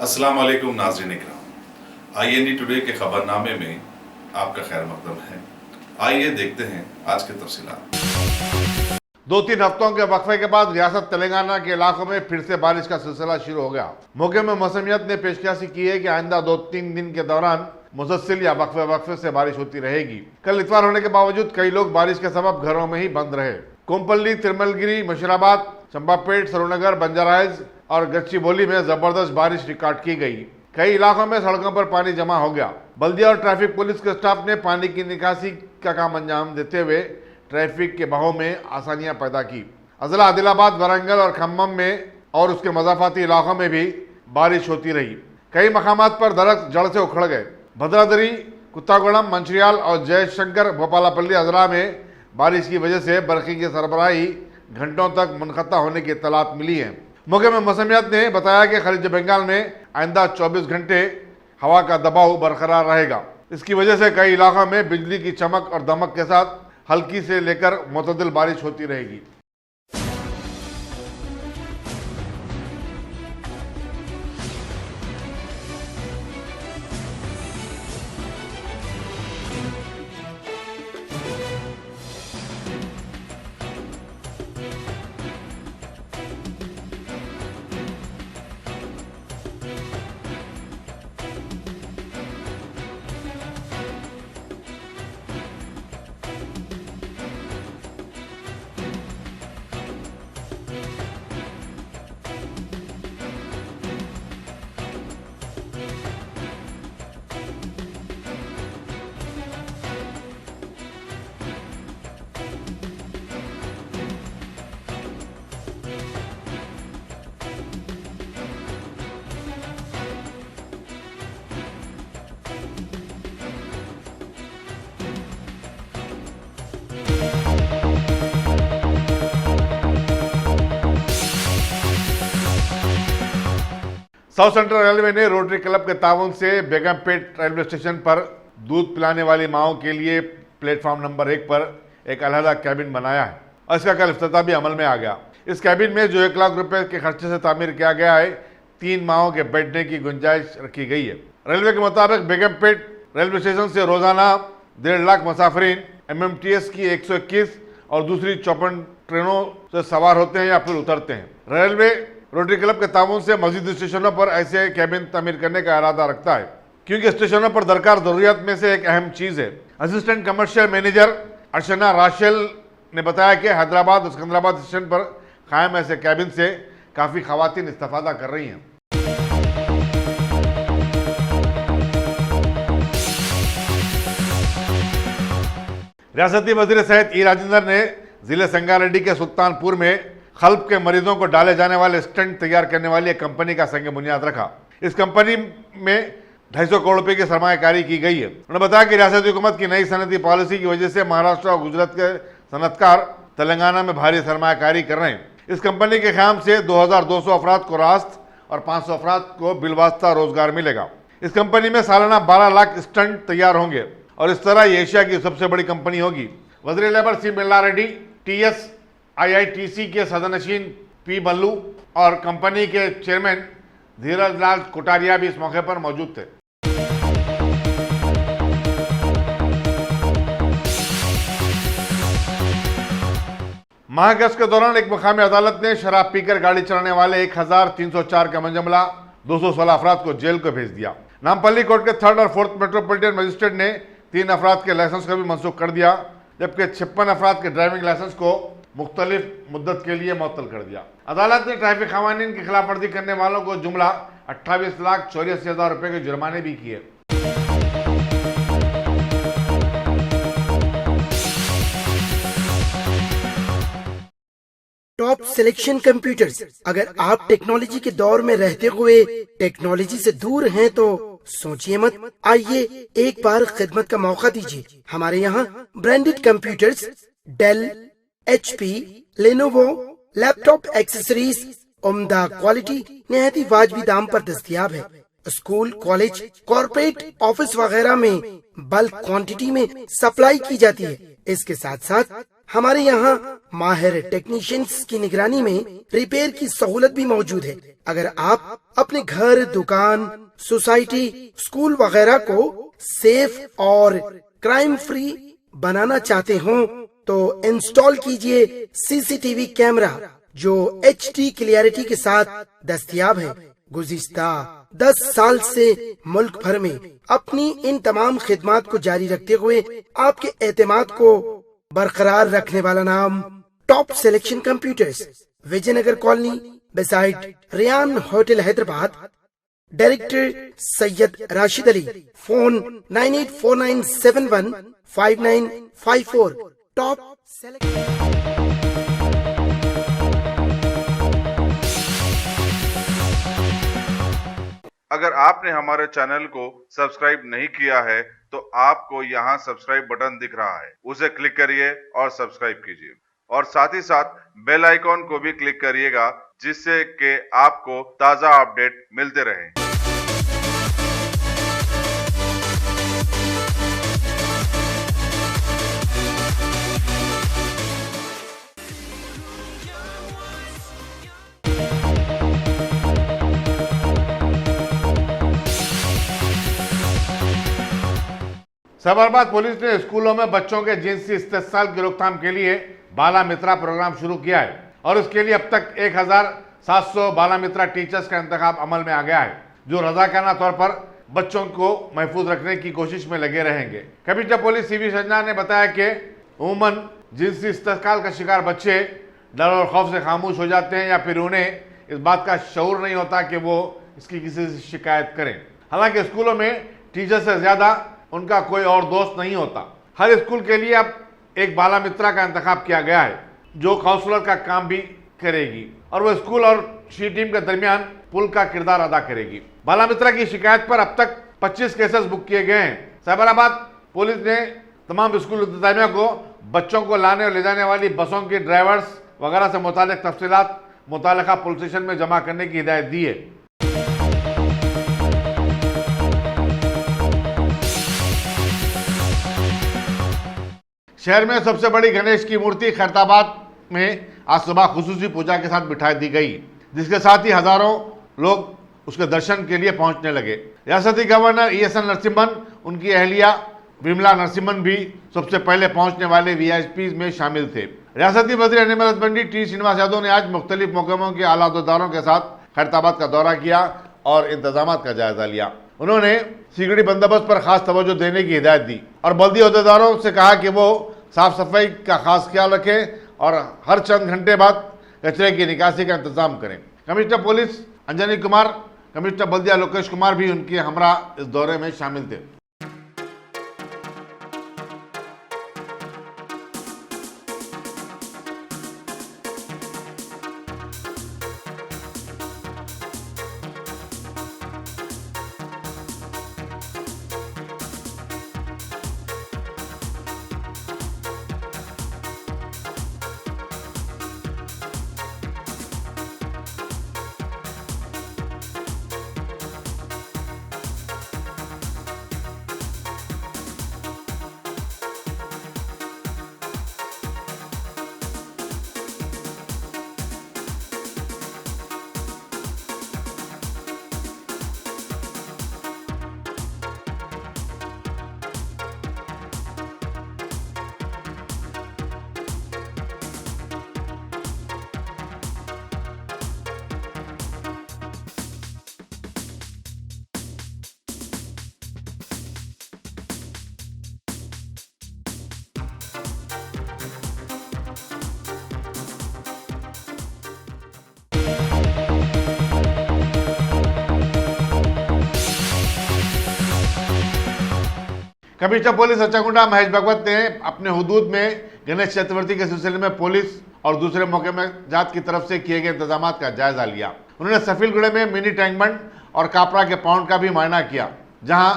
अस्सलाम वालेकुम नाज़रीन इकराम, IND टुडे के खबरनामे में आपका खैर मकदम है। आइए देखते हैं आज के तफसीलात। 2-3 हफ्तों के वक्फे के बाद रियासत तेलंगाना के इलाकों में फिर से बारिश का सिलसिला शुरू हो गया। मौके में मौसमियत ने पेशकशी की है कि आइंदा 2-3 दिन के दौरान मुसलसल या वक्फे से बारिश होती रहेगी। कल इतवार होने के बावजूद कई लोग बारिश के सबब घरों में ही बंद रहे। कोम्पल्ली, तिरमलगिरी, मशराबाद, चंपापेट, सरूनगर, बंजाराइज और गच्चीबौली में जबरदस्त बारिश रिकॉर्ड की गई। कई इलाकों में सड़कों पर पानी जमा हो गया। बल्दिया और ट्रैफिक पुलिस के स्टाफ ने पानी की निकासी का काम अंजाम देते हुए ट्रैफिक के बहाव में आसानियां पैदा की। अजला आदिलाबाद, वारंगल और खम्मम में और उसके मजाफाती इलाकों में भी बारिश होती रही। कई मकामात पर दरख्त जड़ से उखड़ गए। भद्रादरी, कुत्तागुड़म, मंचिरियाल और जयशंकर भोपालापल्ली अजला में बारिश की वजह से बरखी की सरबराही घंटों तक मुनक़ता होने की इत्तलात मिली है। मौके में मौसमियत ने बताया कि खलीज बंगाल में आइंदा 24 घंटे हवा का दबाव बरकरार रहेगा। इसकी वजह से कई इलाकों में बिजली की चमक और दमक के साथ हल्की से लेकर मुतदिल बारिश होती रहेगी। साउथ सेंट्रल रेलवे ने रोटरी क्लब के ताउन से बेगमपेट रेलवे स्टेशन पर दूध पिलाने वाली माओं के लिए प्लेटफॉर्म नंबर 1 पर एक अलहदा कैबिन बनाया है और इसका कल इफ्तिताह भी अमल में आ गया। इस कैबिन में जो 1 लाख रुपए के खर्चे से तामीर किया गया है, 3 माओं के बैठने की गुंजाइश रखी गई है। रेलवे के मुताबिक बेगमपेट रेलवे स्टेशन से रोजाना 1.5 लाख मुसाफिरीन MMTS की 121 और दूसरी 54 ट्रेनों से सवार होते हैं या फिर उतरते हैं। रेलवे रोटरी क्लब के ताउन से मजीद स्टेशनों पर ऐसे कैबिन तामीर करने का इरादा रखता है, क्योंकि स्टेशनों पर दरकार जरूरियात में से एक अहम चीज है। असिस्टेंट कमर्शियल मैनेजर अर्चना राशेल ने बताया कि हैदराबाद और सिकंदराबाद स्टेशन पर कायम ऐसे कैबिन से काफी खवातीन इस्तेफादा कर रही हैं। रियासती वजीर सेहत ई राजेंद्र ने जिले संगारेड्डी के सुल्तानपुर में खल्ब के मरीजों को डाले जाने वाले स्टेंट तैयार करने वाली एक कंपनी का संग बुनियाद रखा। इस कंपनी में 250 करोड़ रुपए की सरमायाकारी की गई है। उन्होंने बताया कि रियासती हुकूमत की नई सनती पॉलिसी की वजह से महाराष्ट्र और गुजरात के सनतकार तेलंगाना में भारी सरमायाकारी कर रहे हैं। इस कंपनी के क़याम से 2200 अफराद को रास्त और 500 अफराद को बिलवास्ता रोजगार मिलेगा। इस कंपनी में सालाना 12 लाख स्टंट तैयार होंगे और इस तरह ये एशिया की सबसे बड़ी कंपनी होगी। वज़ीर लेबर सी मल्लारेड्डी, TS IITC के सदनशीन P बल्लू और कंपनी के चेयरमैन धीरज लाल कोटारिया भी इस मौके पर मौजूद थे। महागश्त के दौरान एक मुकामी अदालत ने शराब पीकर गाड़ी चलाने वाले 1304 का मंजमला 216 अफराद को जेल को भेज दिया। नामपल्ली कोर्ट के 3rd और 4th मेट्रोपॉलिटन मजिस्ट्रेट ने 3 अफराद के लाइसेंस को भी मनसूख कर दिया, जबकि 56 अफराद के ड्राइविंग लाइसेंस को मुख्तलिफ मुद्दत के लिए मुअत्तल कर दिया। अदालत ने ट्रैफिक कवानीन की खिलाफ वर्जी करने वालों को जुमला 28,84,000 रुपए के जुर्माने भी किए। Top selection computers. अगर आप टेक्नोलॉजी के दौर में रहते हुए टेक्नोलॉजी से दूर हैं तो सोचिए मत, आइए एक बार खिदमत का मौका दीजिए। हमारे यहाँ branded computers Dell, HP, Lenovo, laptop accessories उम्दा क्वालिटी निहायती वाजबी दाम पर दस्तयाब है। स्कूल, कॉलेज, कॉर्पोरेट, ऑफिस वगैरह में बल्क क्वांटिटी में सप्लाई की जाती है। इसके साथ साथ हमारे यहाँ माहिर टेक्नीशियंस की निगरानी में रिपेयर की सहूलत भी मौजूद है। अगर आप अपने घर, दुकान, सोसाइटी, स्कूल वगैरह को सेफ और क्राइम फ्री बनाना चाहते हो तो इंस्टॉल कीजिए सीसीटीवी कैमरा जो HD क्लियरिटी के साथ दस्तयाब है। गुज़िश्ता 10 साल से मुल्क भर में अपनी इन तमाम खिदमात को जारी रखते हुए आपके एतमाद को बरकरार रखने वाला नाम top selection computers, Vijayanagar colony beside Riyan hotel, Hyderabad. Director Syed Rashid Ali. Phone 9849715954। Top अगर आपने हमारे चैनल को सब्सक्राइब नहीं किया है तो आपको यहाँ सब्सक्राइब बटन दिख रहा है, उसे क्लिक करिए और सब्सक्राइब कीजिए और साथ ही साथ बेल आइकॉन को भी क्लिक करिएगा जिससे कि आपको ताज़ा अपडेट मिलते रहें। साबरमती पुलिस ने स्कूलों में बच्चों के जिनसी इस्तेसाल की रोकथाम के लिए बाला मित्रा प्रोग्राम शुरू किया है और इसके लिए अब तक 1700 बाला मित्रा टीचर्स का इंतखाब अमल में आ गया है, जो रजाकाना तौर पर बच्चों को महफूज रखने की कोशिश में लगे रहेंगे। कमिश्नर पुलिस CV संजना ने बताया कि उमूमन जिनसी इस्तेसाल का शिकार बच्चे डर और खौफ से खामोश हो जाते हैं या फिर उन्हें इस बात का शऊर नहीं होता कि वो इसकी किसी से शिकायत करें। हालांकि स्कूलों में टीचर से ज्यादा उनका कोई और दोस्त नहीं होता। हर स्कूल के लिए अब एक बाला मित्रा का इंतखाब किया गया है जो काउंसलर का काम भी करेगी और वो स्कूल और शी टीम के दरमियान पुल का किरदार अदा करेगी। बाला मित्रा की शिकायत पर अब तक 25 केसेस बुक किए गए हैं। साबरमती पुलिस ने तमाम स्कूल इंतजामिया को बच्चों को लाने और ले जाने वाली बसों के ड्राइवर्स वगैरह से मुतालिक तफसीलात मुतालिका पुलिस स्टेशन में जमा करने की हिदायत दी है। शहर में सबसे बड़ी गणेश की मूर्ति खैरताबाद में आज सुबह खुसूसी पूजा के साथ बिठा दी गई, जिसके साथ ही हजारों लोग उसके दर्शन के लिए पहुंचने लगे। रियासती गवर्नर ESN नरसिम्हन, उनकी अहलिया विमला नरसिम्हन भी सबसे पहले पहुंचने वाले VIP में शामिल थे। रियासती वज़ीर animal husbandry T Srinivas Yadav ने आज मुख्तलिफ महकमों के आला अहदेदारों के साथ खैरताबाद का दौरा किया और इंतजाम का जायजा लिया। उन्होंने सिक्योरिटी बंदोबस्त पर खास तवज्जो देने की हिदायत दी और बल्दी अहदेदारों से कहा कि वो साफ सफाई का खास ख्याल रखें और हर चंद घंटे बाद कचरे की निकासी का इंतजाम करें। Commissioner police Anjani Kumar, commissioner बल्दिया लोकेश कुमार भी उनके हमरा इस दौरे में शामिल थे। कमिश्नर पुलिस अच्चाकुंडा महेश भगवत ने अपने हुदूद में गणेश चतुर्थी के सिलसिले में पुलिस और दूसरे मौके में जात की तरफ से किए गए इंतजाम का जायजा लिया। उन्होंने सफीलगुड़े में मिनी टैंक बंड और कापरा के पाउंड का भी मुआयना किया, जहां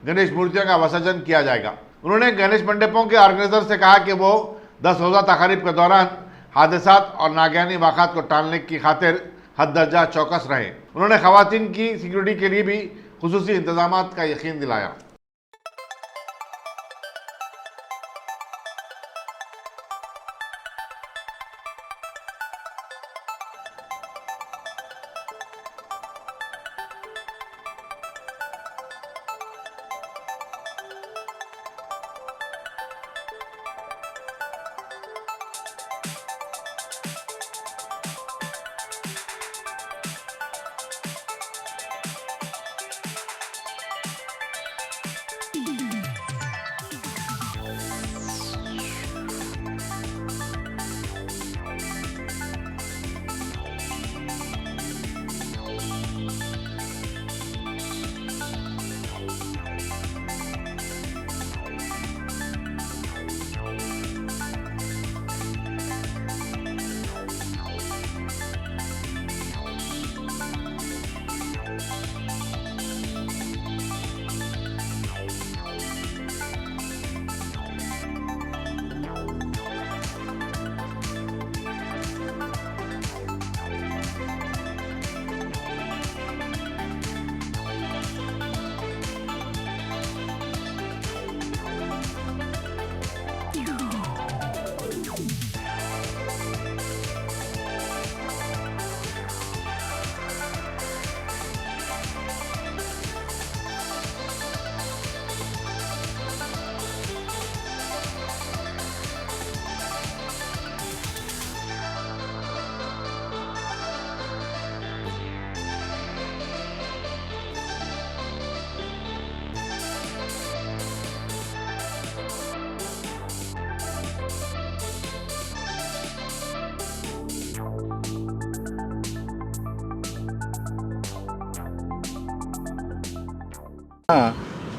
गणेश मूर्तियों का विसर्जन किया जाएगा। उन्होंने गणेश मंडपों के ऑर्गेनाइजर से कहा कि वो 10 रोज़ा तकारीब के दौरान हादसात और नागयानी वाक़ात को टालने की खातिर हद दर्जा चौकस रहे। उन्होंने खवातीन की सिक्योरिटी के लिए भी खुसूसी इंतजाम का यकीन दिलाया।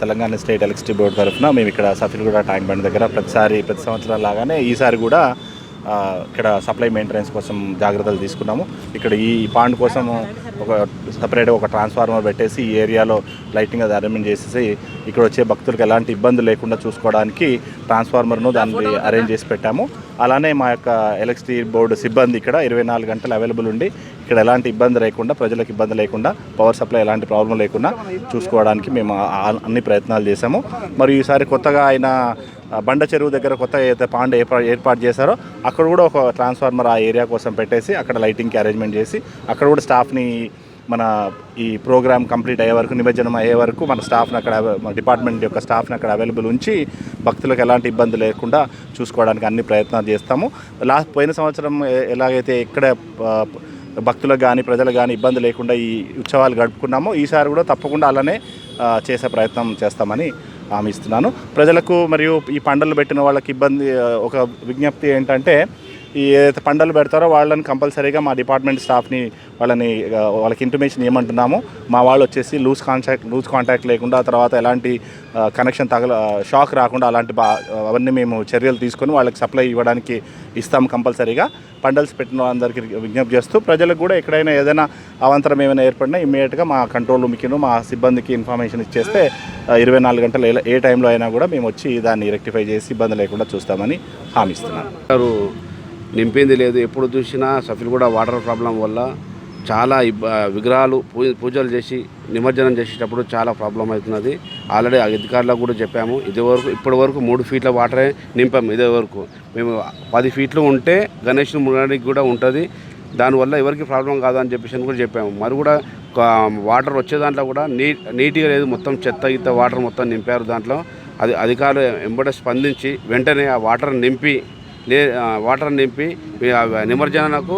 తెలంగాణ స్టేట్ ఎలక్ట్రిసిటీ బోర్డు తరఫున మేము ఇక్కడ సఫిల్గూడ ట్యాంక్ బండ్ దగ్గర ప్రతి సంవత్సరం లాగానే ఈసారి కూడా ఇక్కడ సప్లై మెయింటెనెన్స్ కోసం జాగ్రత్తలు తీసుకున్నాము. ఇక్కడ ఈ పాండ్ కోసం ఒక సపరేట్గా ఒక ట్రాన్స్ఫార్మర్ పెట్టేసి ఈ ఏరియాలో లైటింగ్ అది అరేంజ్మెంట్ చేసేసి ఇక్కడ వచ్చే భక్తులకు ఎలాంటి ఇబ్బంది లేకుండా చూసుకోవడానికి ట్రాన్స్ఫార్మర్ను దాన్ని అరేంజ్ చేసి పెట్టాము. అలానే మా యొక్క ఎలక్ట్రిసిటీ బోర్డు సిబ్బంది ఇక్కడ 24 గంటలు అవైలబుల్ ఉండి ఇక్కడ ఎలాంటి ఇబ్బంది లేకుండా, ప్రజలకు ఇబ్బంది లేకుండా, పవర్ సప్లై ఎలాంటి ప్రాబ్లం లేకుండా చూసుకోవడానికి మేము అన్ని ప్రయత్నాలు చేశాము. మరియు ఈసారి కొత్తగా ఆయన బండ చెరువు దగ్గర కొత్త అయితే పాండ్ ఏర్పాటు చేశారో అక్కడ కూడా ఒక ట్రాన్స్ఫార్మర్ ఆ ఏరియా కోసం పెట్టేసి అక్కడ లైటింగ్కి అరేంజ్మెంట్ చేసి అక్కడ కూడా స్టాఫ్ని మన ఈ ప్రోగ్రామ్ కంప్లీట్ అయ్యే వరకు, నిమజ్జనం అయ్యే వరకు మన స్టాఫ్ని అక్కడ, మన డిపార్ట్మెంట్ యొక్క స్టాఫ్ని అక్కడ అవైలబుల్ ఉంచి భక్తులకు ఎలాంటి ఇబ్బంది లేకుండా చూసుకోవడానికి అన్ని ప్రయత్నాలు చేస్తాము. పోయిన సంవత్సరం ఎలాగైతే ఇక్కడ భక్తులకు కానీ ప్రజలకు కానీ ఇబ్బంది లేకుండా ఈ ఉత్సవాలు గడుపుకున్నామో ఈసారి కూడా తప్పకుండా అలానే చేసే ప్రయత్నం చేస్తామని హామీ ఇస్తున్నాను. ప్రజలకు మరియు ఈ పండుగలు పెట్టిన వాళ్ళకి ఇబ్బంది, ఒక విజ్ఞప్తి ఏంటంటే ఈ ఏదైతే పండుగలు పెడతారో వాళ్ళని కంపల్సరీగా మా డిపార్ట్మెంట్ స్టాఫ్ని వాళ్ళకి ఇంటిమేషన్ ఏమంటున్నాము, మా వాళ్ళు వచ్చేసి లూజ్ కాంటాక్ట్ లేకుండా, తర్వాత ఎలాంటి కనెక్షన్ షాక్ రాకుండా అలాంటి అవన్నీ మేము చర్యలు తీసుకొని వాళ్ళకి సప్లై ఇవ్వడానికి ఇస్తాము కంపల్సరీగా. పండల్స్ పెట్టిన వాళ్ళందరికీ విజ్ఞప్తి చేస్తూ ప్రజలకు కూడా ఎక్కడైనా ఏదైనా అవాంతరం ఏమైనా ఏర్పడినా ఇమ్మీడియట్గా మా కంట్రోల్ రూమ్కి మా సిబ్బందికి ఇన్ఫర్మేషన్ ఇచ్చేస్తే 24 గంటలు ఏ టైంలో అయినా కూడా మేము వచ్చి దాన్ని రెక్టిఫై చేసి ఇబ్బంది లేకుండా చూస్తామని హామీ ఇస్తున్నాను. నింపింది లేదు. ఎప్పుడు చూసినా సఫిల్గూడ వాటర్ ప్రాబ్లం వల్ల చాలా విగ్రహాలు పూజలు చేసి నిమజ్జనం చేసేటప్పుడు చాలా ప్రాబ్లం అవుతున్నది. ఆల్రెడీ అధికారులకు కూడా చెప్పాము. ఇప్పటి వరకు 3 ఫీట్ల వాటరే నింపాము. ఇదే వరకు మేము 10 ఫీట్లు ఉంటే గణేష్ మునడానికి కూడా ఉంటుంది. దానివల్ల ఎవరికి ప్రాబ్లం కాదని చెప్పేసి కూడా చెప్పాము. మరి కూడా వాటర్ వచ్చే దాంట్లో కూడా నీట్గా లేదు, మొత్తం చెత్త వాటర్ మొత్తం నింపారు దాంట్లో. అది అధికారులు వెంబడే స్పందించి వెంటనే ఆ వాటర్ నింపి నిమజ్జనకు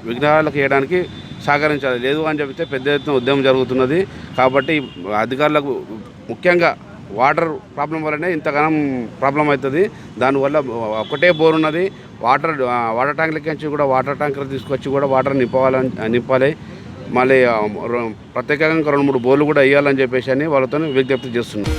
విగ్రహాలకు వేయడానికి సహకరించాలి. లేదు అని చెప్తే పెద్ద ఎత్తున ఉద్యమం జరుగుతున్నది. కాబట్టి అధికారులకు ముఖ్యంగా వాటర్ ప్రాబ్లం వల్లనే ఇంతగానం ప్రాబ్లం అవుతుంది. దానివల్ల ఒకటే బోర్ ఉన్నది. వాటర్ ట్యాంకులకి నుంచి కూడా వాటర్ ట్యాంకర్ తీసుకొచ్చి కూడా వాటర్ నింపాలి. మళ్ళీ ప్రత్యేకంగా 2-3 బోర్లు కూడా వేయాలని చెప్పేసి అని వాళ్ళతో విజ్ఞప్తి చేస్తున్నాం.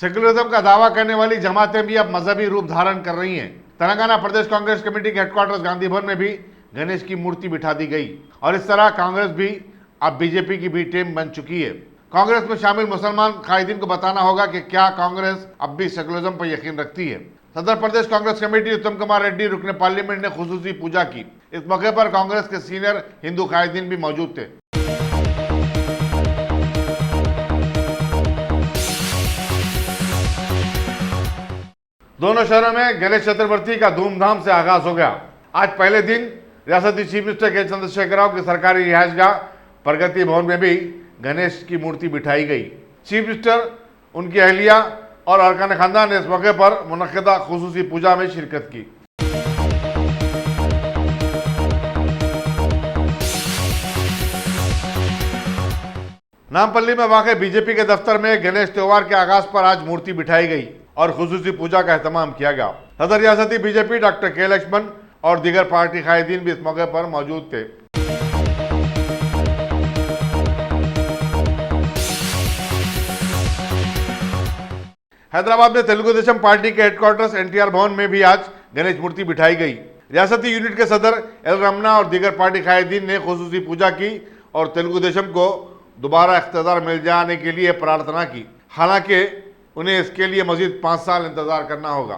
सेक्युलरिज्म का दावा करने वाली जमातें भी अब मजहबी रूप धारण कर रही हैं। तेलंगाना प्रदेश कांग्रेस कमेटी के हेडक्वार्टर्स गांधी भवन में भी गणेश की मूर्ति बिठा दी गई और इस तरह कांग्रेस भी अब बीजेपी की भी टीम बन चुकी है। कांग्रेस में शामिल मुसलमान कायदीन को बताना होगा कि क्या कांग्रेस अब भी सेक्युलरिज्म पर यकीन रखती है। सदर प्रदेश कांग्रेस कमेटी उत्तम कुमार रेड्डी रुकने पार्लियामेंट ने खुसूसी पूजा की। इस मौके पर कांग्रेस के सीनियर हिंदू कायदीन भी मौजूद थे। दोनों शहरों में गणेश चतुर्थी का धूमधाम से आगाज हो गया। आज पहले दिन रियासती चीफ मिनिस्टर के चंद्रशेखर राव की सरकारी रिहायशगाह प्रगति भवन में भी गणेश की मूर्ति बिठाई गई। चीफ मिनिस्टर, उनकी अहलिया और अरकान खानदान ने इस मौके पर मुनक्किदा खुसूसी पूजा में शिरकत की। नामपल्ली में वाक़े बीजेपी के दफ्तर में गणेश त्योहार के आगाज पर आज मूर्ति बिठाई गई और खुसूसी पूजा का एहतमाम किया गया। सदर रियासती बीजेपी डॉक्टर के लक्ष्मण और दीगर पार्टी कायदीन भी इस मौके पर मौजूद थे। हैदराबाद में तेलुगु देशम पार्टी के हेडक्वार्टर्स एनटीआर भवन में भी आज गणेश मूर्ति बिठाई गई। रियासती यूनिट के सदर एल रमना और दीगर पार्टी कायदीन ने खुसूसी पूजा की और तेलुगु देशम को दोबारा इख्तियार मिल जाने के लिए प्रार्थना की। हालांकि उन्हें इसके लिए मजीद 5 साल इंतजार करना होगा।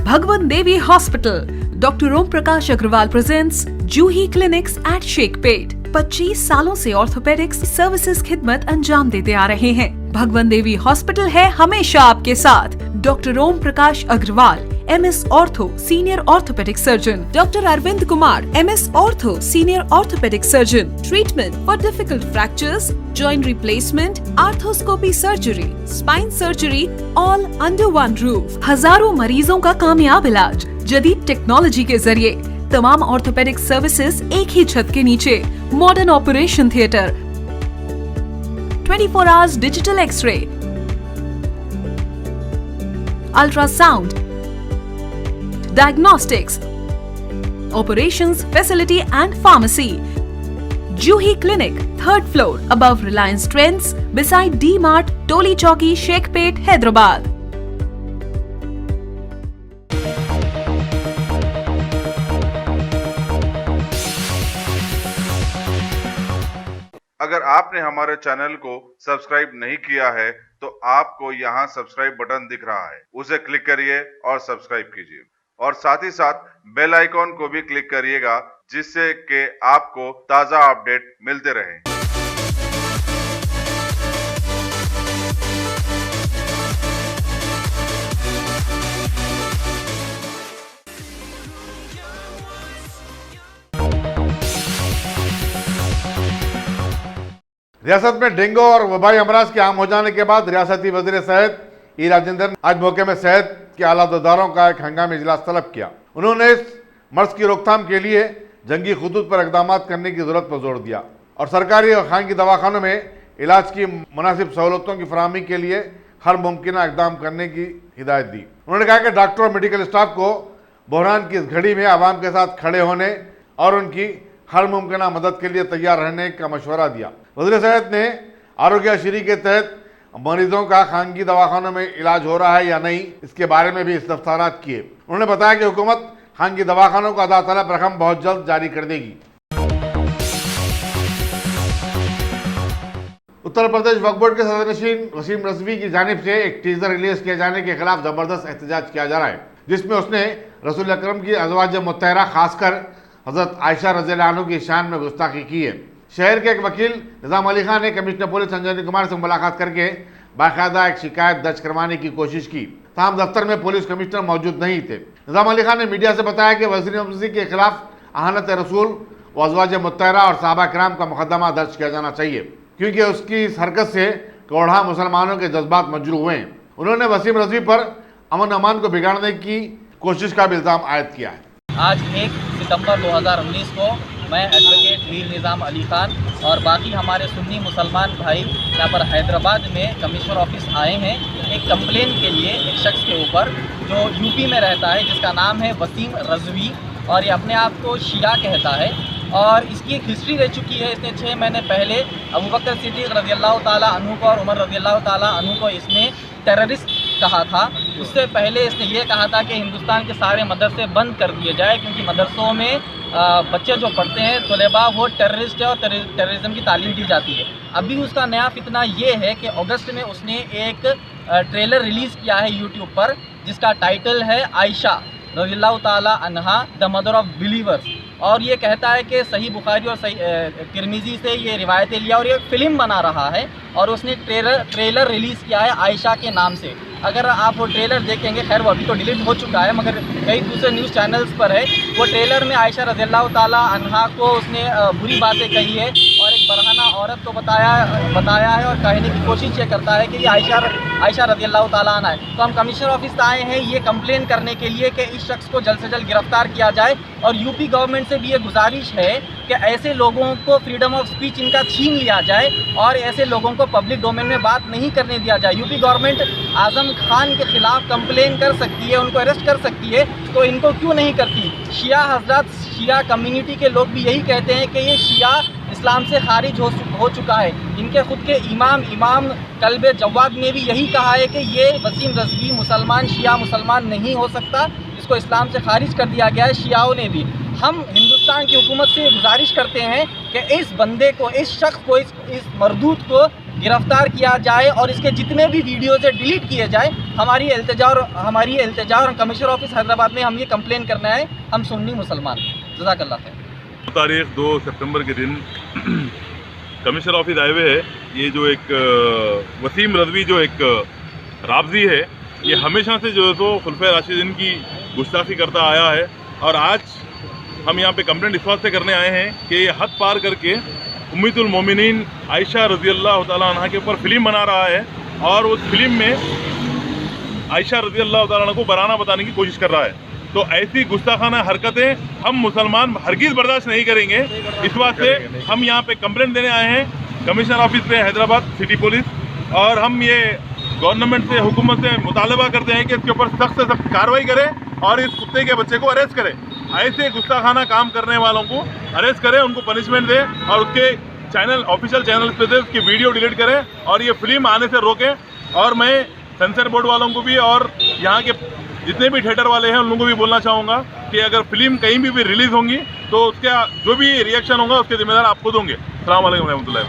भगवान देवी hospital, doctor Om Prakash Agarwal presents जूही क्लिनिक्स एट शेखपेट। 25 सालों से ऑर्थोपेडिक्स सर्विसेज खिदमत अंजाम देते आ रहे हैं। भगवान देवी हॉस्पिटल है हमेशा आपके साथ। Doctor Om Prakash Agarwal, MS ortho senior orthopaedic surgeon, doctor Arvind Kumar, MS ortho senior orthopaedic surgeon. Treatment for difficult fractures, joint replacement, arthroscopy surgery, spine surgery, all under one roof. हजारों मरीजों का कामयाब इलाज जदीद टेक्नोलॉजी के जरिए। तमाम ऑर्थोपेडिक सर्विसेज एक ही छत के नीचे। Modern operation theatre, 24 hours digital X-ray, ultrasound, diagnostics, operations, facility and pharmacy. Juhi Clinic, 3rd floor, above Reliance Trends, beside D-Mart, Toli Chowki, Shekhpet, Hyderabad. अगर आपने हमारे चैनल को सब्सक्राइब नहीं किया है तो आपको यहाँ सब्सक्राइब बटन दिख रहा है, उसे क्लिक करिए और सब्सक्राइब कीजिए और साथ ही साथ बेल आइकॉन को भी क्लिक करिएगा जिससे कि आपको ताज़ा अपडेट मिलते रहें। रियासत में डेंगू और वबाई अमराज के आम हो जाने के बाद रियासती वजीर सेहत ई राजेंद्र ने आज मौके में सेहत के आलादारों का एक हंगामी इजलास तलब किया। उन्होंने इस मर्ज की रोकथाम के लिए जंगी खुतूत पर इकदाम करने की जरूरत पर जोर दिया और सरकारी और खानगी दवाखानों में इलाज की मुनासिब सहूलतों की फराहमी के लिए हर मुमकिन इकदाम करने की हिदायत दी। उन्होंने कहा कि डॉक्टर और मेडिकल स्टाफ को बहरान की इस घड़ी में आवाम के साथ खड़े होने और उनकी हर मुमकिन मदद के लिए तैयार रहने का मशवरा दिया। वज़ीर सेहत ने आरोग्यश्री के तहत मरीजों का खानगी दवाखानों में इलाज हो रहा है या नहीं, इसके बारे में भी इस्तफसारात किए। उन्होंने बताया कि हुकूमत खानगी दवाखानों को अदा तलब रकम बहुत जल्द जारी कर देगी। उत्तर प्रदेश वक्फ बोर्ड के सदरनशीन वसीम रजवी की जानिब से एक टीजर रिलीज किए जाने के खिलाफ जबरदस्त एहतजाज किया जा रहा है, जिसमें उसने रसूल अकरम की अज़वाज मुत्तहरा खासकर हजरत आयशा रज़ियल्लाहु अन्हा की शान में गुस्ताखी की है। शहर के एक वकील निज़ाम अली खान ने कमिश्नर पुलिस संजय कुमार से मुलाकात करके बाकायदा एक शिकायत दर्ज करवाने की कोशिश की, ताहम दफ्तर में पुलिस कमिश्नर मौजूद नहीं थे। निज़ाम अली खान ने मीडिया से बताया कि वज़ीर अज़म के खिलाफ अहानत रसूल व अज़वाज मुत्तहरा और सहाबा किराम का मुकदमा दर्ज किया जाना चाहिए, क्योंकि उसकी इस हरकत से करोड़ों मुसलमानों के जज्बात मजरूह हुए हैं। उन्होंने वसीम रज़वी पर अमन अमान को बिगाड़ने की कोशिश का भी इल्ज़ाम आयद किया है। आज 1 सितंबर 2019 को मैं एडवोकेट मीर निज़ाम अली ख़ान और बाकी हमारे सुन्नी मुसलमान भाई यहाँ पर हैदराबाद में कमिश्नर ऑफिस आए हैं एक कंप्लेन के लिए एक शख्स के ऊपर जो यूपी में रहता है, जिसका नाम है वसीम रज़वी और ये अपने आप को शिया कहता है और इसकी एक हिस्ट्री रह चुकी है। इसने 6 महीने पहले अबू बकर सिद्दीक़ रज़ियल्लाहु ताला अन्हु को और उमर रज़ियल्लाहु ताला अन्हु को इसने टेररिस्ट कहा था। उससे पहले इसने ये कहा था कि हिंदुस्तान के सारे मदरसे बंद कर दिए जाए क्योंकि मदरसों में बच्चे जो पढ़ते हैं तलबा वो टेररिस्ट है और टेररिज्म की तालीम दी जाती है। अभी उसका नया फितना ये है कि अगस्त में उसने एक ट्रेलर रिलीज़ किया है यूट्यूब पर जिसका टाइटल है आयशा रज़ियल्लाहु ताला अन्हा द मदर ऑफ बिलीवर्स और ये कहता है कि सही बुखारी और सही तिरमिज़ी से ये रिवायतें लिया और ये फिल्म बना रहा है और उसने ट्रेलर रिलीज़ किया है आयशा के नाम से। अगर आप वो ट्रेलर देखेंगे, खैर वो अभी तो डिलीट हो चुका है मगर कई दूसरे न्यूज़ चैनल्स पर है, वो ट्रेलर में आयशा रज़ियल्लाहु ताला अन्हा को उसने बुरी बातें कही है और एक बरहना औरत को बताया है और कहने की कोशिश ये करता है कि ये आयशा रज़ियल्लाहु ताला अन्हा है। तो हम कमिश्नर ऑफिस आए हैं ये कंप्लेन करने के लिए कि इस शख्स को जल्द से जल्द गिरफ्तार किया जाए और यूपी गवर्नमेंट से भी ये गुजारिश है कि ऐसे लोगों को फ्रीडम ऑफ स्पीच इनका छीन लिया जाए और ऐसे लोगों को पब्लिक डोमेन में बात नहीं करने दिया जाए। यूपी गवर्नमेंट आज़म खान के खिलाफ कंप्लेन कर सकती है, उनको अरेस्ट कर सकती है, तो इनको क्यों नहीं करती? शिया हजरत, शिया कम्युनिटी के लोग भी यही कहते हैं कि ये शिया इस्लाम से खारिज हो चुका है। इनके खुद के इमाम कल्बे जवाद ने भी यही कहा है कि ये वसीम रज़वी मुसलमान शिया मुसलमान नहीं हो सकता, इसको इस्लाम से खारिज कर दिया गया है शियाओं ने भी। हम हिंदुस्तान की हुकूमत से गुजारिश करते हैं कि इस बंदे को, इस शख्स को, इस मरदूत को गिरफ्तार किया जाए और इसके जितने भी वीडियोज़ है डिलीट किए जाए। हमारी इल्तिजा और कमिश्नर ऑफिस हैदराबाद में हम ये कंप्लेन करना है, हम सुन्नी मुसलमान। जज़ाकल्लाह खैर। तारीख 2 सितंबर के दिन कमिश्नर ऑफिस आए हुए है। ये जो एक वसीम रज़वी जो एक राबजी है, ये हमेशा से जो है तो खुलफा राशिदीन की गुस्ताखी करता आया है और आज हम यहाँ पे कंप्लेंट इस बात से करने आए हैं कि ये हद पार करके उम्मतुल मोमिनीन आयशा रज़ियल्लाहु ताला अन्हा के ऊपर फिल्म बना रहा है और उस फिल्म में आयशा रज़ियल्लाहु ताला अन्हा को बराना बताने की कोशिश कर रहा है। तो ऐसी गुस्ताखाना हरकतें हम मुसलमान हरगिज़ बर्दाश्त नहीं करेंगे। इस बात से हम यहाँ पे कंप्लेंट देने आए हैं कमिश्नर ऑफिस पे हैदराबाद सिटी पुलिस और हम ये गवर्नमेंट से, हुकूमत से मुतालबा करते हैं कि इसके ऊपर सख्त से सख्त कार्रवाई करे और इस कुत्ते के बच्चे को अरेस्ट करे। ऐसे गुस्ताखाना काम करने वालों को अरेस्ट करें, उनको पनिशमेंट दे और उसके चैनल, ऑफिशियल चैनल पे से उसकी वीडियो डिलीट करें और ये फिल्म आने से रोकें। और मैं सेंसर बोर्ड वालों को भी और यहाँ के जितने भी थिएटर वाले हैं उन लोगों को भी बोलना चाहूँगा कि अगर फिल्म कहीं भी रिलीज़ होंगी तो उसका जो भी रिएक्शन होगा उसके जिम्मेदार आप खुद होंगे। अस्सलाम वालेकुम रहमतुल्लाह।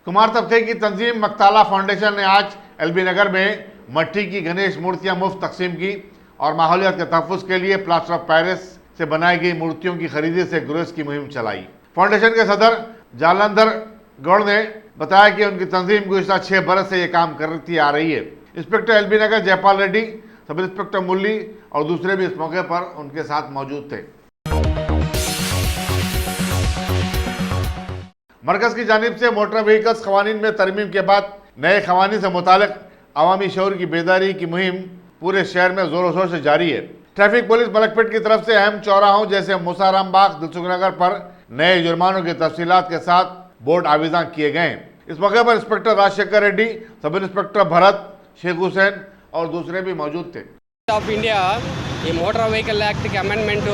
कुमार तबके की तंजीम मकताला फाउंडेशन ने आज एलबी नगर में मट्टी की गणेश मूर्तियां मुफ्त तकसीम की और माहौलियात के तहफ़्फ़ुज़ के लिए प्लास्टर ऑफ पेरिस से बनाई गई मूर्तियों की खरीदी से गुरेज की मुहिम चलाई। फाउंडेशन के सदर जालंधर गौड़ ने बताया कि उनकी तंजीम गुज़िश्ता 6 बरस से ये काम करती आ रही है। इंस्पेक्टर एलबी नगर जयपाल रेड्डी, सब इंस्पेक्टर मुरली और दूसरे भी इस मौके पर उनके साथ मौजूद थे। मरकज की जानिब से मोटर व्हीकल्स कवानीन में तरमीम के बाद नए कवानीन से मुतालिक अवामी शऊर की बेदारी की मुहिम पूरे शहर में जोरों शोर से जारी है। ट्रैफिक पुलिस मलकपेट की तरफ से अहम चौराहों जैसे मुसाराम बाग, दिलसुख नगर पर नए जुर्मानों की तफसीलात के साथ बोर्ड आविज़ां किए गए। इस मौके पर inspector Rajshekhar Reddy, sub inspector Bharat, Sheikh Hussain और दूसरे भी मौजूद थे। ఆఫ్ ఇండియా ఈ మోటార్ వెహికల్ యాక్ట్కి అమెండ్మెంట్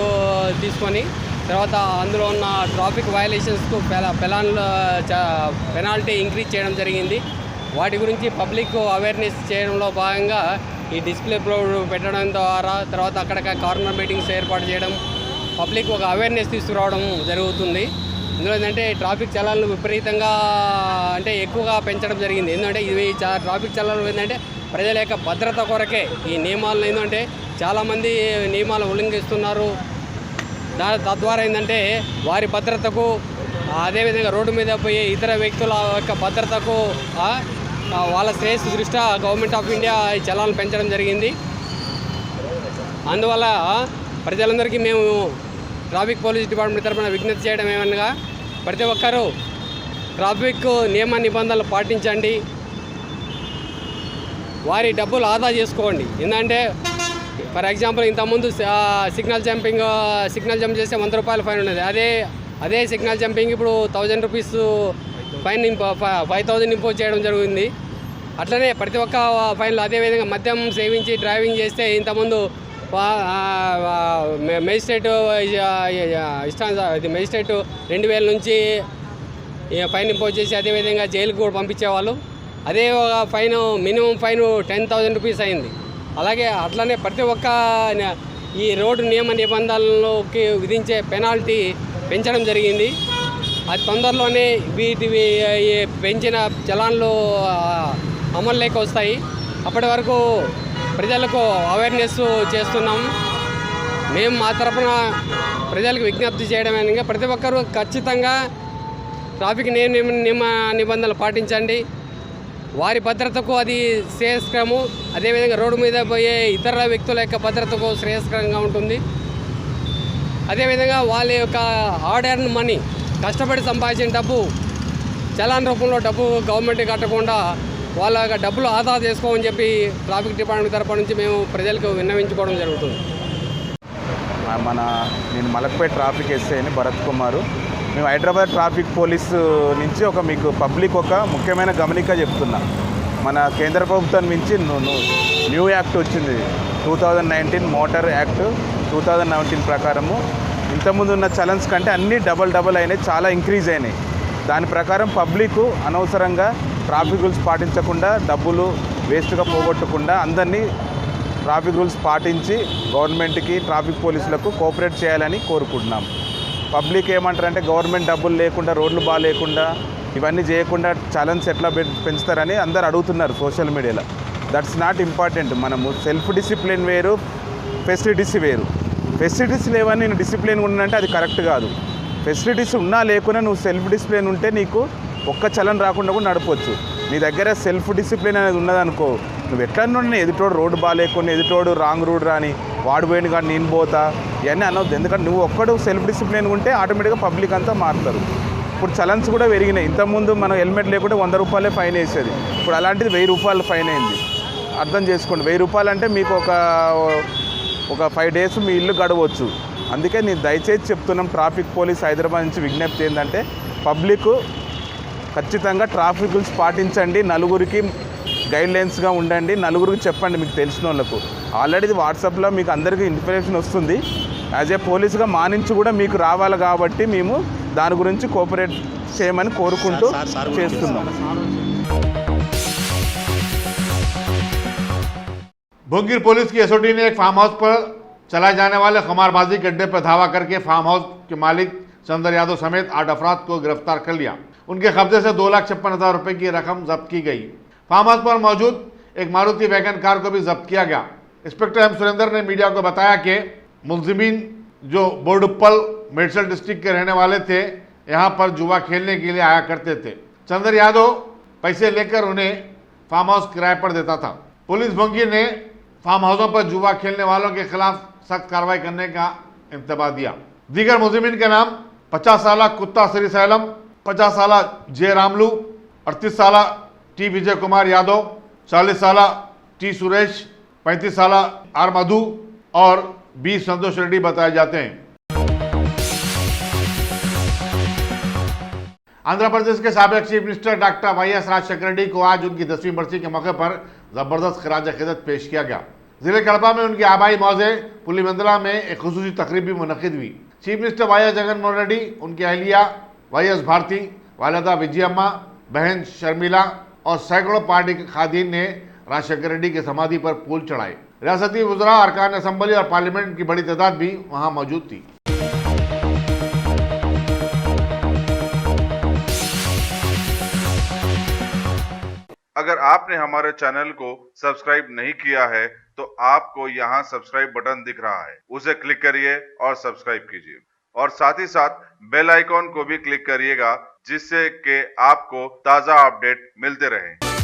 తీసుకొని తర్వాత అందులో ఉన్న ట్రాఫిక్ వయలేషన్స్కు పెనాల్టీ ఇంక్రీజ్ చేయడం జరిగింది. వాటి గురించి పబ్లిక్ అవేర్నెస్ చేయడంలో భాగంగా ఈ డిస్ప్లే బోర్డు పెట్టడం ద్వారా తర్వాత అక్కడ కార్నర్ మీటింగ్స్ ఏర్పాటు చేయడం, పబ్లిక్ ఒక అవేర్నెస్ తీసుకురావడం జరుగుతుంది. ఇందులో ఏంటంటే ట్రాఫిక్ చలాన్లు విపరీతంగా అంటే ఎక్కువగా పెంచడం జరిగింది. ఎందుకంటే ఇవి ట్రాఫిక్ చలాన్లు ఏంటంటే ప్రజల యొక్క భద్రత కొరకే ఈ నియమాలను ఏంటంటే చాలామంది నియమాలు ఉల్లంఘిస్తున్నారు. తద్వారా ఏంటంటే వారి భద్రతకు అదేవిధంగా రోడ్డు మీద పోయే ఇతర వ్యక్తుల యొక్క భద్రతకు వాళ్ళ శ్రేయస్సు దృష్ట్యా గవర్నమెంట్ ఆఫ్ ఇండియా ఈ చలాన్లు పెంచడం జరిగింది. అందువల్ల ప్రజలందరికీ మేము ట్రాఫిక్ పోలీస్ డిపార్ట్మెంట్ తరఫున విజ్ఞప్తి చేయడం ఏమనగా ప్రతి ఒక్కరూ ట్రాఫిక్ నియమ నిబంధనలు పాటించండి, వారి డబ్బులు ఆదా చేసుకోండి. ఎందుకంటే ఫర్ ఎగ్జాంపుల్ ఇంతకుముందు సిగ్నల్ జంప్ చేస్తే 100 రూపాయల ఫైన్ ఉండేది. అదే సిగ్నల్ జంపింగ్ ఇప్పుడు 1000 రూపీస్ ఫైన్ 5000 ఇంపోజ్ చేయడం జరిగింది. అట్లనే ప్రతి ఒక్క ఫైన్లు అదేవిధంగా మద్యం సేవించి డ్రైవింగ్ చేస్తే ఇంతకుముందు మేజిస్ట్రేట్ 2000 నుంచి ఫైన్ ఇంపోజ్ చేసి అదేవిధంగా జైలుకు కూడా పంపించేవాళ్ళు. అదే ఫైన్ మినిమం ఫైన్ 10,000 రూపీస్ అయింది. అలాగే అట్లనే ప్రతి ఒక్క ఈ రోడ్డు నియమ నిబంధనలకి విధించే పెనాల్టీ పెంచడం జరిగింది. అది తొందరలోనే వీటివి పెంచిన చలాన్లు అమల్లోకి వస్తాయి. అప్పటి వరకు ప్రజలకు అవేర్నెస్ చేస్తున్నాం. మేము మా తరఫున ప్రజలకు విజ్ఞప్తి చేయడమేనగా ప్రతి ఒక్కరూ ఖచ్చితంగా ట్రాఫిక్ నియమ నిబంధనలు పాటించండి. వారి భద్రతకు అది శ్రేయస్కరము, అదేవిధంగా రోడ్డు మీద పోయే ఇతర వ్యక్తుల యొక్క భద్రతకు శ్రేయస్కరంగా ఉంటుంది. అదేవిధంగా వాళ్ళ యొక్క హార్డ్ ఎర్న్ మనీ, కష్టపడి సంపాదించిన డబ్బు చలాన్ రూపంలో డబ్బు గవర్నమెంట్ కట్టకుండా వాళ్ళ యొక్క డబ్బులు ఆదా చేసుకోమని చెప్పి ట్రాఫిక్ డిపార్ట్మెంట్ తరఫు నుంచి మేము ప్రజలకు విన్నవించుకోవడం జరుగుతుంది. నేను మలక్పేట్ ట్రాఫిక్ ఎస్ఐని భరత్ కుమారు. మేము హైదరాబాద్ ట్రాఫిక్ పోలీసు నుంచి మీకు పబ్లిక్ ఒక ముఖ్యమైన గమనిక చెప్తున్నా. మన కేంద్ర ప్రభుత్వం నుంచి న్యూ యాక్ట్ వచ్చింది 2019 మోటార్ యాక్ట్ 2019 ప్రకారము ఇంతకుముందు ఉన్న చలన్స్ కంటే అన్నీ డబల్ అయినాయి, చాలా ఇంక్రీజ్ అయినాయి. దాని ప్రకారం పబ్లిక్ అనవసరంగా ట్రాఫిక్ రూల్స్ పాటించకుండా డబ్బులు వేస్ట్గా పోగొట్టకుండా అందరినీ ట్రాఫిక్ రూల్స్ పాటించి గవర్నమెంట్కి ట్రాఫిక్ పోలీసులకు కోఆపరేట్ చేయాలని కోరుకుంటున్నాం. పబ్లిక్ ఏమంటారంటే గవర్నమెంట్ డబ్బులు లేకుండా రోడ్లు బాగాలేకుండా ఇవన్నీ చేయకుండా ఛాలెంజ్ ఎట్లా పెంచుతారని అందరు అడుగుతున్నారు సోషల్ మీడియాలో. That's not important. మనము సెల్ఫ్ డిసిప్లిన్ వేరు, ఫెసిలిటీస్ వేరు. ఫెసిలిటీస్ లేవని నేను డిసిప్లిన్ ఉన్నానంటే అది కరెక్ట్ కాదు. ఫెసిలిటీస్ ఉన్నా లేకున్నా నువ్వు సెల్ఫ్ డిసిప్లిన్ ఉంటే నీకు ఒక్క చలన్ రాకుండా కూడా నడపవచ్చు. నీ దగ్గర సెల్ఫ్ డిసిప్లిన్ అనేది ఉన్నదనుకో, నువ్వు ఎట్లా నుండి ఎదుటోడు రోడ్డు బాగాలేకుండా ఎదుటోడు రాంగ్ రూడ్ రాని వాడు పోయిన కానీ నేను పోతా ఇవన్నీ అనవద్దు. ఎందుకంటే నువ్వు ఒక్కడు సెల్ఫ్ డిసిప్లిన్ ఉంటే ఆటోమేటిక్గా పబ్లిక్ అంతా మారుతారు. ఇప్పుడు చలన్స్ కూడా పెరిగినాయి. ఇంతకుముందు మనం హెల్మెట్ లేకుంటే 100 రూపాయలే ఫైన్ వేసేది, ఇప్పుడు అలాంటిది 1000 రూపాయలు ఫైన్ అయింది. అర్థం చేసుకోండి, 1000 రూపాయలు అంటే మీకు ఒక 5 డేస్ మీ ఇల్లు గడవచ్చు. అందుకే నేను దయచేసి చెప్తున్నాం ట్రాఫిక్ పోలీస్ హైదరాబాద్ నుంచి విజ్ఞప్తి ఏంటంటే పబ్లిక్ ఖచ్చితంగా ట్రాఫిక్ రూల్స్ పాటించండి, నలుగురికి గైడ్లైన్స్గా ఉండండి, నలుగురికి చెప్పండి మీకు తెలిసిన వాళ్ళకు. ఆల్రెడీ వాట్సాప్లో మీకు అందరికీ ఇన్ఫర్మేషన్ వస్తుంది. యాజ్ ఏ పోలీసుగా మా నుంచి కూడా మీకు రావాలి కాబట్టి మేము దాని గురించి కోఆపరేట్ చేయమని కోరుకుంటూ చేస్తున్నాం. भोंगीर पुलिस की एसओटी ने एक फार्म हाउस पर चलाए जाने वाले खमारबाजी के अड्डे पर धावा करके फार्म हाउस के मालिक चंदर यादव समेत 8 अफराद को गिरफ्तार कर लिया। उनके कब्जे से 2,56,000 रुपए की रकम जब्त की गई। फार्म हाउस पर मौजूद एक मारुति वैगन कार को भी जब्त किया गया। इंस्पेक्टर एम सुरेंद्र ने मीडिया को बताया कि मुलजिमीन जो बोर्डुप्पल मेडसल डिस्ट्रिक्ट के रहने वाले थे, यहाँ पर जुआ खेलने के लिए आया करते थे। चंदर यादव पैसे लेकर उन्हें फार्म हाउस किराए पर देता था। पुलिस भोंगीर ने फार्म हाउसों पर जुआ खेलने वालों के खिलाफ सख्त कार्रवाई करने का इंतबाह दिया। दीगर मुलजिमीन के नाम 50 साल कुत्ता श्री सैलम, 50 साल जे रामलू, 38 साल टी विजय कुमार यादव, 40 साल टी सुरेश, 35 साल आर मधु और 20 संतोष रेड्डी बताए जाते हैं। आंध्र प्रदेश के साबिक chief minister doctor YS Rajasekhar Reddy को आज उनकी 10वीं बरसी के मौके पर जबरदस्त खराज अकीदत पेश किया गया। जिले कड़पा में उनकी आबाई मौजे पुलिमंदला में एक खुसूसी तकरीब भी मुनक्किद हुई। Chief minister YS Jaganmohan Reddy, उनकी अहलिया वाईएस भारती, वालिदा विजयम्मा, बहन शर्मिला और सैकड़ों पार्टी के खादीन ने राजशेखर रेड्डी की समाधि पर फूल चढ़ाए। रियासती वज़रा, अरकान असम्बली और पार्लियामेंट की बड़ी तादाद भी वहां मौजूद थी। अगर आपने हमारे चैनल को सब्सक्राइब नहीं किया है तो आपको यहाँ सब्सक्राइब बटन दिख रहा है, उसे क्लिक करिए और सब्सक्राइब कीजिए और साथ ही साथ बेल आइकॉन को भी क्लिक करिएगा जिससे कि आपको ताज़ा अपडेट मिलते रहें।